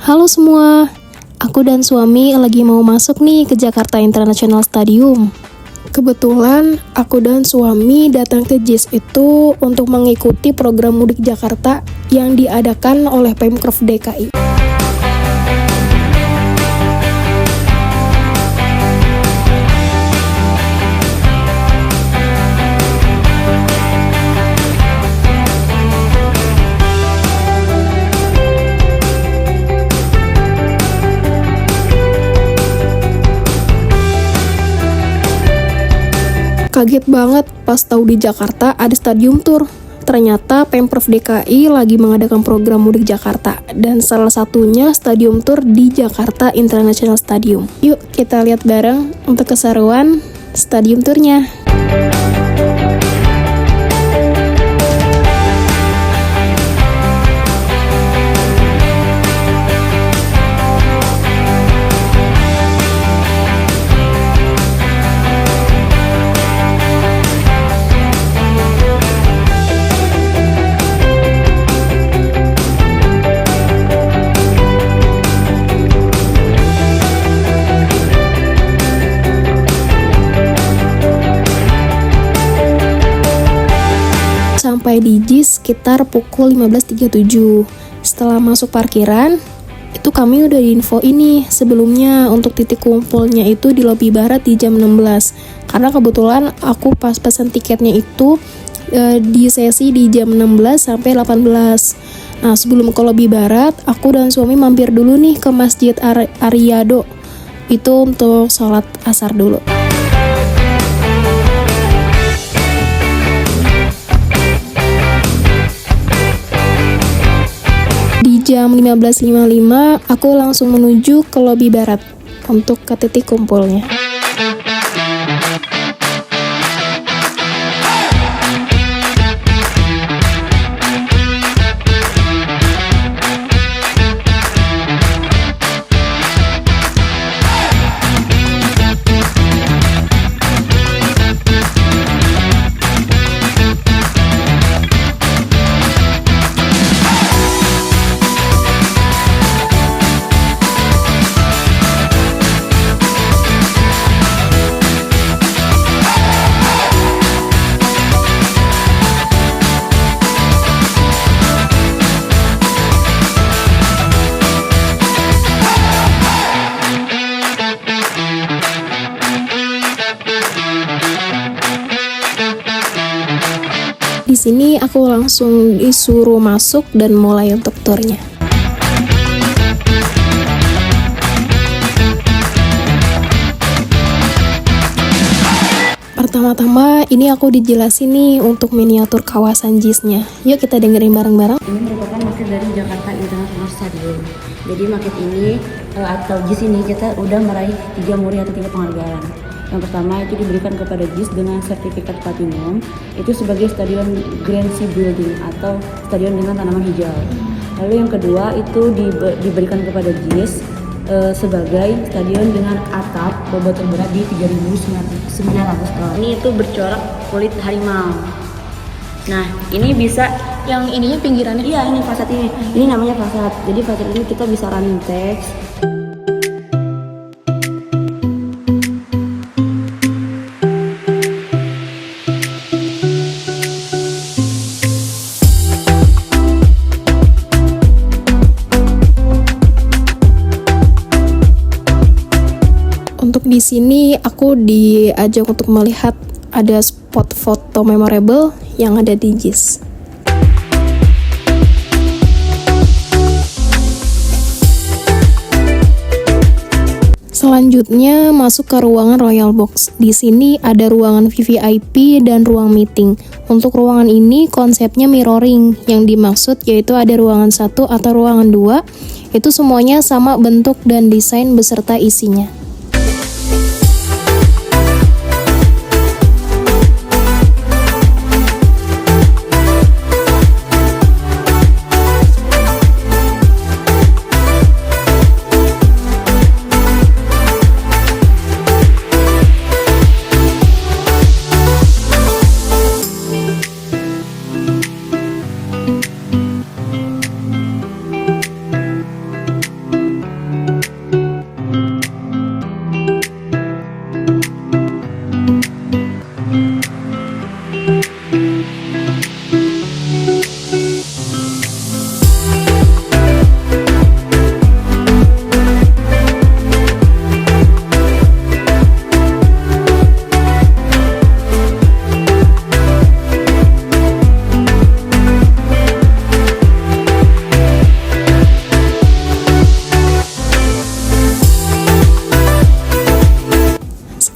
Halo semua, aku dan suami lagi mau masuk nih ke Jakarta International Stadium. Kebetulan aku dan suami datang ke JIS itu untuk mengikuti program Mudik Jakarta yang diadakan oleh Pemprov DKI. Kaget banget pas tahu di Jakarta ada stadium tour. Ternyata Pemprov DKI lagi mengadakan program Mudik Jakarta dan salah satunya stadium tour di Jakarta International Stadium. Yuk kita lihat bareng untuk keseruan stadium tournya. Sampai di JIS sekitar pukul 15.37. Setelah masuk parkiran, itu kami udah diinfo ini sebelumnya untuk titik kumpulnya itu di lobi barat di jam 16. Karena kebetulan aku pas pesan tiketnya itu di sesi di jam 16 sampai 18. Nah, sebelum ke lobi barat, aku dan suami mampir dulu nih ke Masjid Aryado. Itu untuk sholat asar dulu. Jam 15.55, aku langsung menuju ke lobi barat untuk ke titik kumpulnya. Di sini aku langsung disuruh masuk dan mulai untuk turnya. Pertama-tama ini aku dijelasin nih untuk miniatur kawasan JIS-nya. Yuk kita dengerin bareng-bareng. Ini merupakan market dari Jakarta International Stadium. Jadi market ini atau JIS ini kita udah meraih 3 muri atau 3 penghargaan. Yang pertama itu diberikan kepada JIS dengan sertifikat platinum, itu sebagai stadion Grand Sea Building atau stadion dengan tanaman hijau. Lalu yang kedua itu diberikan kepada JIS sebagai stadion dengan atap bobot terberat di 3.900 ton. Ini itu bercorak kulit harimau. Nah, ini bisa Yang ininya pinggirannya? iya, ini fasad ini. Ini namanya fasad. Jadi fasad ini kita bisa running text. Untuk di sini aku diajak untuk melihat ada spot foto memorable yang ada di JIS. Selanjutnya masuk ke ruangan Royal Box. Di sini ada ruangan VVIP dan ruang meeting. Untuk ruangan ini konsepnya mirroring. Yang dimaksud yaitu ada ruangan 1 atau ruangan 2. Itu semuanya sama bentuk dan desain beserta isinya.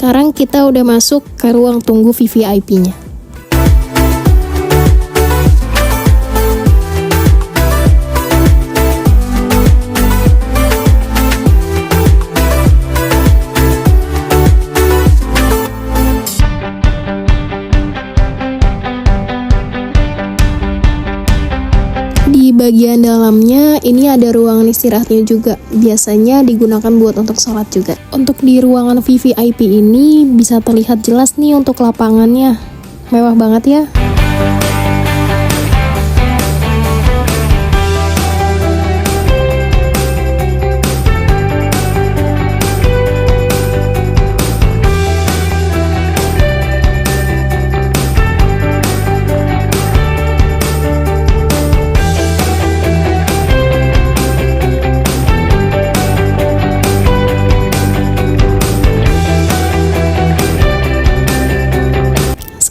Sekarang kita udah masuk ke ruang tunggu VVIP-nya. Di bagian dalamnya ini ada ruangan istirahatnya juga. Biasanya digunakan buat untuk sholat juga. Untuk di ruangan VVIP ini bisa terlihat jelas nih untuk lapangannya. Mewah banget ya.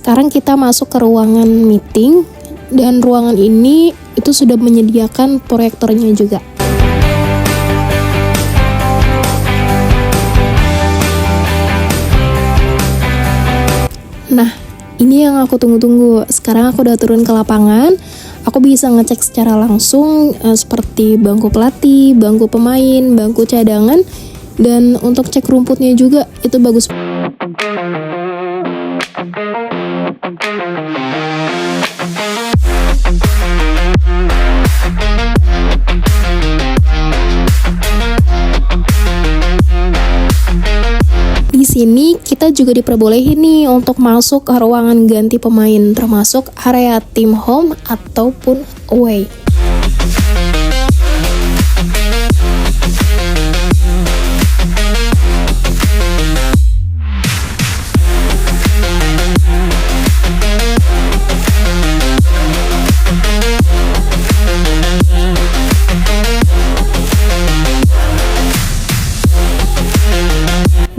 Sekarang kita masuk ke ruangan meeting, dan ruangan ini itu sudah menyediakan proyektornya juga. Nah, ini yang aku tunggu-tunggu. Sekarang aku udah turun ke lapangan, aku bisa ngecek secara langsung seperti bangku pelatih, bangku pemain, bangku cadangan, dan untuk cek rumputnya juga itu bagus. Di sini kita juga diperbolehin nih untuk masuk ke ruangan ganti pemain, termasuk area tim home ataupun away.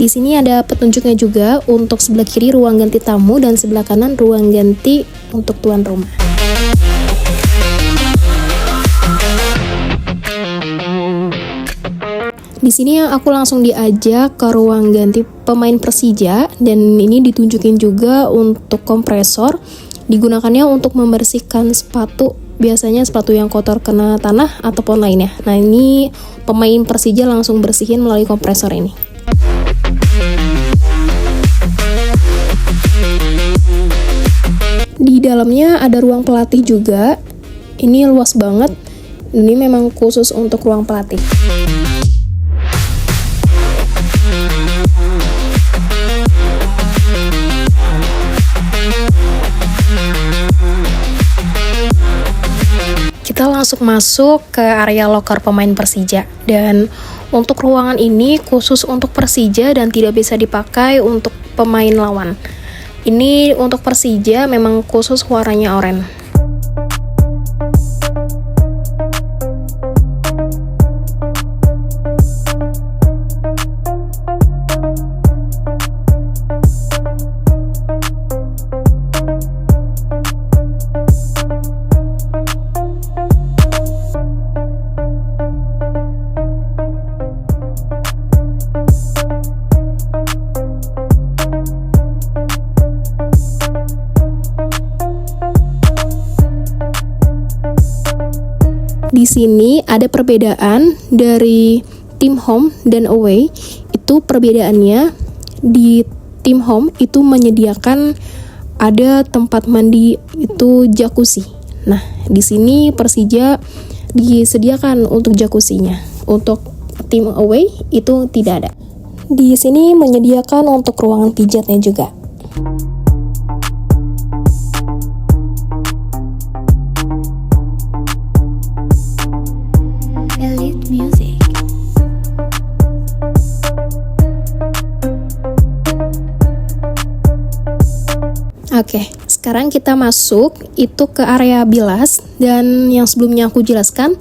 Di sini ada petunjuknya juga untuk sebelah kiri ruang ganti tamu dan sebelah kanan ruang ganti untuk tuan rumah. Di sini aku langsung diajak ke ruang ganti pemain Persija, dan ini ditunjukin juga untuk kompresor. Digunakannya untuk membersihkan sepatu, biasanya sepatu yang kotor kena tanah ataupun lainnya. Nah, ini pemain Persija langsung bersihin melalui kompresor ini. Di dalamnya ada ruang pelatih juga. Ini luas banget. Ini memang khusus untuk ruang pelatih. Kita langsung masuk ke area loker pemain Persija, dan untuk ruangan ini khusus untuk Persija dan tidak bisa dipakai untuk pemain lawan. Ini untuk Persija memang khusus warnanya oranye. Di sini ada perbedaan dari tim home dan away. Itu perbedaannya, di tim home itu menyediakan ada tempat mandi itu jacuzzi. Nah, di sini Persija disediakan untuk jacuzzinya. Untuk tim away itu tidak ada. Di sini menyediakan untuk ruangan pijatnya juga. Oke, sekarang kita masuk itu ke area bilas, dan yang sebelumnya aku jelaskan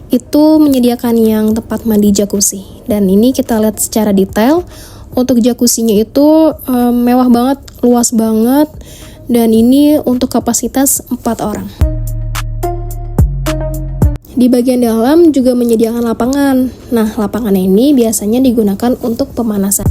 itu menyediakan yang tempat mandi jacuzzi. Dan ini kita lihat secara detail. Untuk jacuzzinya itu mewah banget, luas banget, dan ini untuk kapasitas 4 orang. Di bagian dalam juga menyediakan lapangan. Nah, lapangan ini biasanya digunakan untuk pemanasan.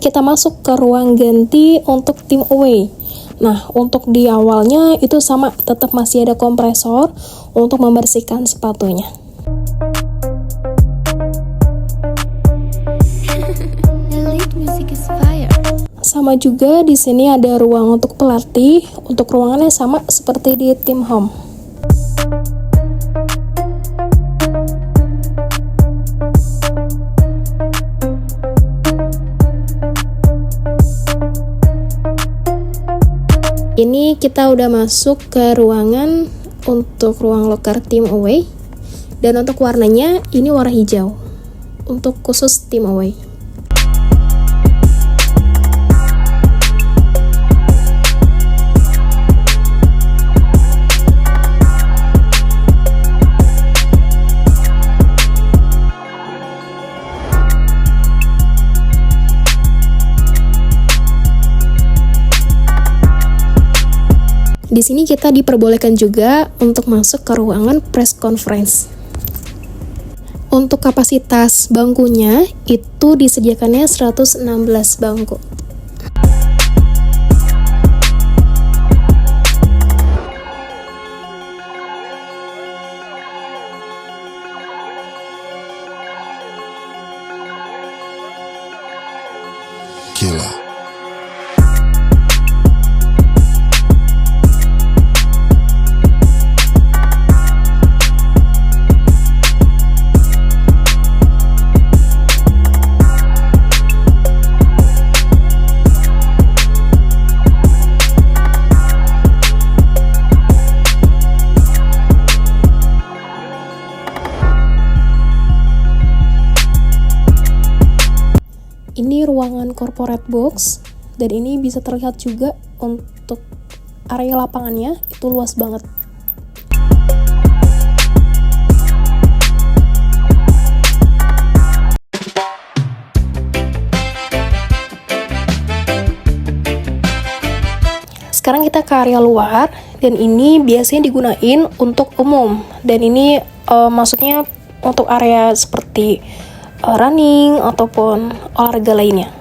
kita masuk ke ruang ganti untuk tim away. Nah, untuk di awalnya itu sama, tetap masih ada kompresor untuk membersihkan sepatunya. Sama juga di sini ada ruang untuk pelatih. Untuk ruangannya sama seperti di tim home. Ini kita udah masuk ke ruangan untuk ruang locker tim away. Dan untuk warnanya ini warna hijau. Untuk khusus tim away. Di sini kita diperbolehkan juga untuk masuk ke ruangan press conference. Untuk kapasitas bangkunya itu disediakannya 116 bangku. Gila. Ini ruangan corporate box, dan ini bisa terlihat juga untuk area lapangannya itu luas banget. Sekarang kita ke area luar, dan ini biasanya digunain untuk umum, dan ini masuknya untuk area seperti running ataupun olahraga lainnya.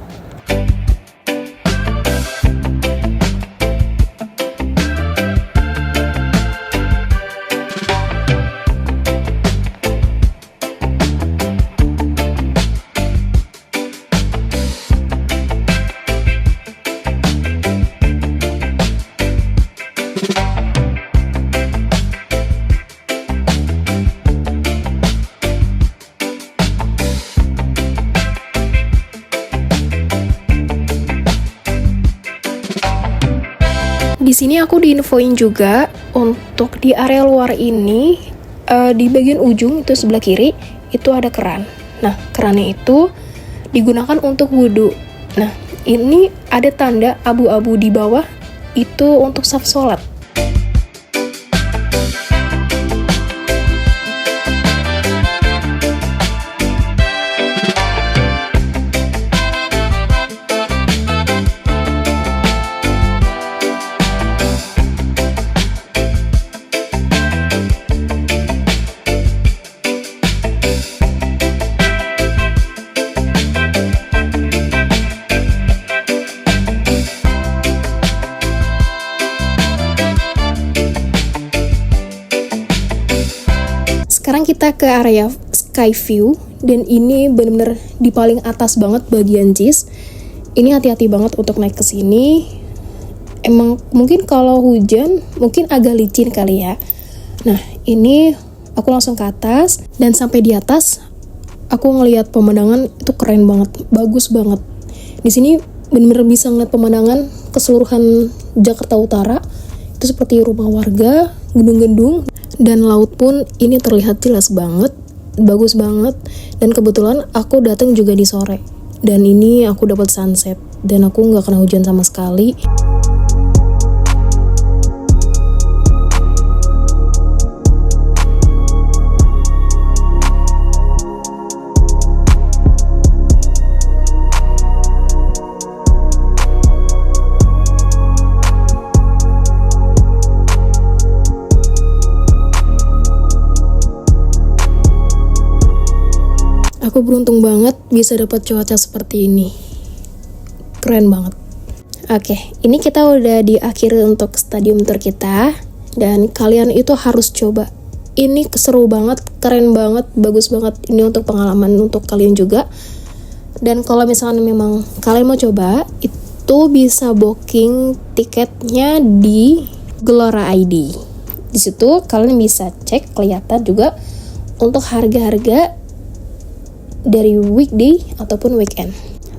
Di sini aku diinfoin juga untuk di area luar ini di bagian ujung itu sebelah kiri itu ada keran. Nah, kerannya itu digunakan untuk wudhu. Nah, ini ada tanda abu-abu di bawah itu untuk saf sholat. Sekarang kita ke area sky view, dan ini benar-benar di paling atas banget bagian JIS. Ini hati-hati banget untuk naik ke sini. Emang mungkin kalau hujan mungkin agak licin kali ya. Nah, ini aku langsung ke atas, dan sampai di atas aku ngelihat pemandangan itu keren banget, bagus banget. Di sini benar-benar bisa ngeliat pemandangan keseluruhan Jakarta Utara. Itu seperti rumah warga, gedung-gedung, dan laut pun ini terlihat jelas banget, bagus banget. Dan kebetulan aku datang juga di sore, dan ini aku dapat sunset, dan aku nggak kena hujan sama sekali. Aku beruntung banget bisa dapat cuaca seperti ini. keren banget. Oke, ini kita udah di akhir untuk stadium tour kita, dan kalian itu harus coba. Ini seru banget, keren banget, bagus banget. Ini untuk pengalaman untuk kalian juga. Dan kalau misalnya memang kalian mau coba, itu bisa booking tiketnya di Gelora ID. Di situ kalian bisa cek, kelihatan juga untuk harga-harga dari weekday ataupun weekend.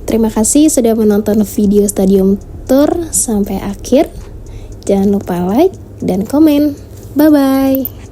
Terima kasih sudah menonton video Stadium Tour sampai akhir. Jangan lupa like dan komen. Bye-bye.